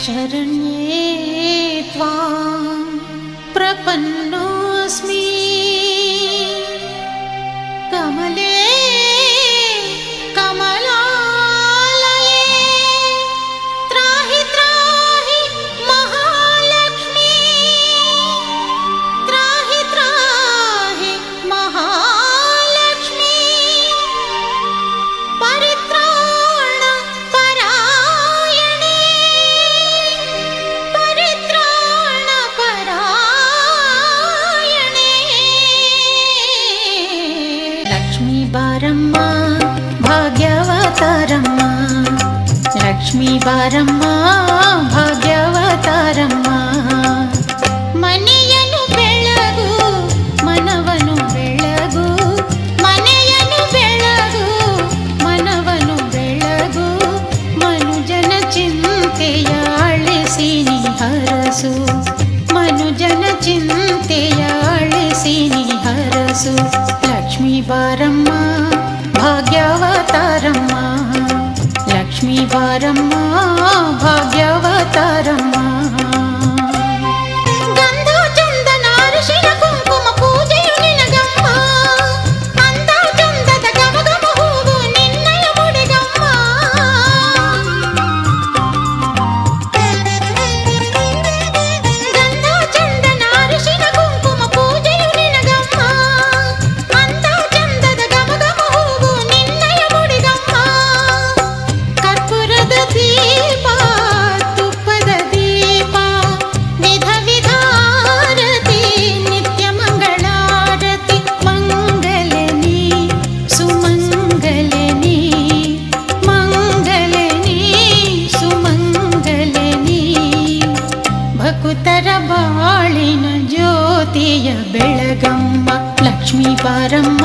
शरण्ये त्वां प्रपन्नोऽस्मि कमले कमलालये त्राहि त्राहि महालक्ष्मी त्राहि त्राहि महालक्ष्मी परित्राण परायणे परित्राण परायणे लक्ष्मी बारम्म भाग्यवतारम्म लक्ष्मी बारम्म भाग्यवतारम्म ಮನೆಯನ್ನು ಬೆಳಗು ಮನವನ್ನು ಬೆಳಗು ಮನೆಯನ್ನು ಬೆಳಗು ಮನವನ್ನು ಬೆಳಗು ಮನುಜನ ಚಿಂತೆಯ ಅಳಿಸಿ ನೀ ಹರಸು ಮನುಜನ ಚಿಂತೆಯ ಅಳಿಸಿ ನೀ ಹರಸು ಲಕ್ಷ್ಮೀ ಬಾರಮ್ಮ ಭಾಗ್ಯವತಾರಮ್ಮ ಲಕ್ಷ್ಮೀ ಬಾರಮ್ಮ ಭಾಗ್ಯವತಾರಮ್ಮ ಭಕುತರ ಬಾಳಿನ ಜ್ಯೋತಿಯ ಬೆಳಗಮ್ಮ ಲಕ್ಷ್ಮೀ ಬಾರಮ್ಮ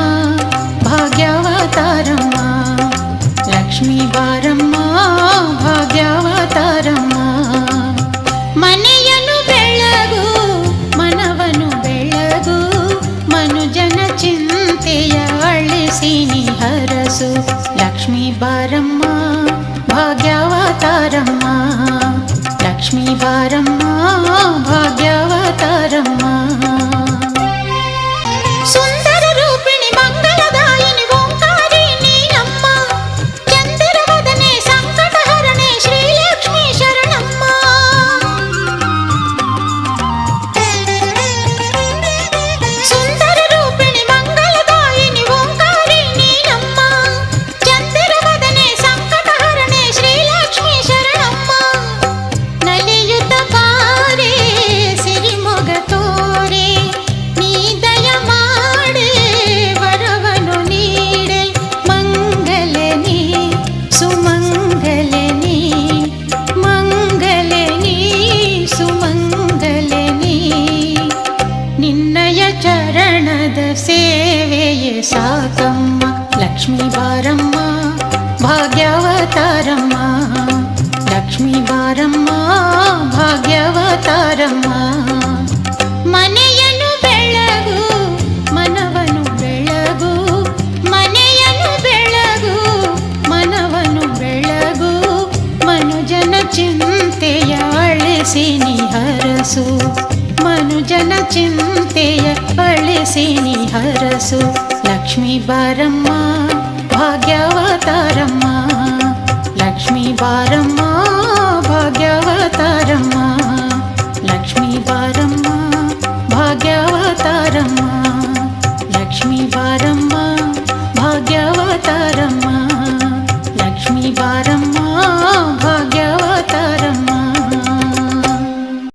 ಭಾಗ್ಯವತಾರಮ್ಮ ಲಕ್ಷ್ಮೀ ಬಾರಮ್ಮ ಭಾಗ್ಯವತಾರಮ್ಮ ಮನೆಯನ್ನು ಬೆಳಗು ಮನವನ್ನು ಬೆಳಗು ಮನುಜನ ಚಿಂತೆಯ ಅಳಿಸಿ ನೀ ಹರಸು ಲಕ್ಷ್ಮೀ ಬಾರಮ್ಮ ಭಾಗ್ಯವತಾರಮ್ಮ ಲಕ್ಷ್ಮೀ ಬಾರಮ್ಮ ಭಾಗ್ಯವತಾರಮ್ಮ ಸುಂದರ ರೂಪಿಣಿ ಮಂಗಳದಾಯಿನಿ ಓಂಕಾರಿ ನೀನಮ್ಮ ಚಂದಿರವದನೆ ಸಂಕಟಹರಣೆ ಶ್ರೀಲಕ್ಷ್ಮೀ ಶರಣಮ್ಮ ಸುಂದರ ರೂಪಿಣಿ ಮಂಗಳದಾಯಿನಿ ಓಂಕಾರಿ ನೀನಮ್ಮ ಚಂದಿರವದನೆ ಸಂಕಟಹರಣೆ ಶ್ರೀಲಕ್ಷ್ಮೀ ಶರಣಮ್ಮ ನಲಿಯುತ್ತ ಬಾರೆ ಸಿರಿಮೊಗ ತೋರೆ ನೀ ದಯ ಮಾಡೆ ವರವನು ನೀಡೆ ಮಂಗಲನಿ ಸುಮಂಗಲನಿ ಮಂಗಲನಿ ಸುಮಂಗಲನಿ ನಿನ್ನಯ ಚರಣದ ಸೇವೆಯೇ ಸಾಕಮ್ಮ ಲಕ್ಷ್ಮೀ ಬಾರಮ್ಮ ಭಾಗ್ಯವತಾರಮ್ಮ ಲಕ್ಷ್ಮೀ ಬಾರಮ್ಮ ಭಾಗ್ಯವತಾರಮ್ಮ ಮನೆಯನ್ನು ಬೆಳಗು ಮನವನ್ನು ಬೆಳಗು ಮನೆಯನ್ನು ಬೆಳಗು ಮನವನ್ನು ಬೆಳಗು ಮನುಜನ ಚಿಂತೆಯ ಅಳಿಸಿ ನೀ ಹರಸು ಮನುಜನ ಚಿಂತೆಯ ಅಳಿಸಿ ನೀ ಹರಸು ಲಕ್ಷ್ಮೀ ಬಾರಮ್ಮ ಭಾಗ್ಯವತಾರಮ್ಮ ಲಕ್ಷ್ಮೀ ಬಾರಮ್ಮ ಭಾಗ್ಯವತಾರಮ್ಮ ಲಕ್ಷ್ಮೀ ಬಾರಮ್ಮ ಭಾಗ್ಯವತಾರಮ್ಮ ಲಕ್ಷ್ಮೀ ಬಾರಮ್ಮ ಭಾಗ್ಯವತಾರಮ್ಮ ಲಕ್ಷ್ಮೀ ಬಾರಮ್ಮ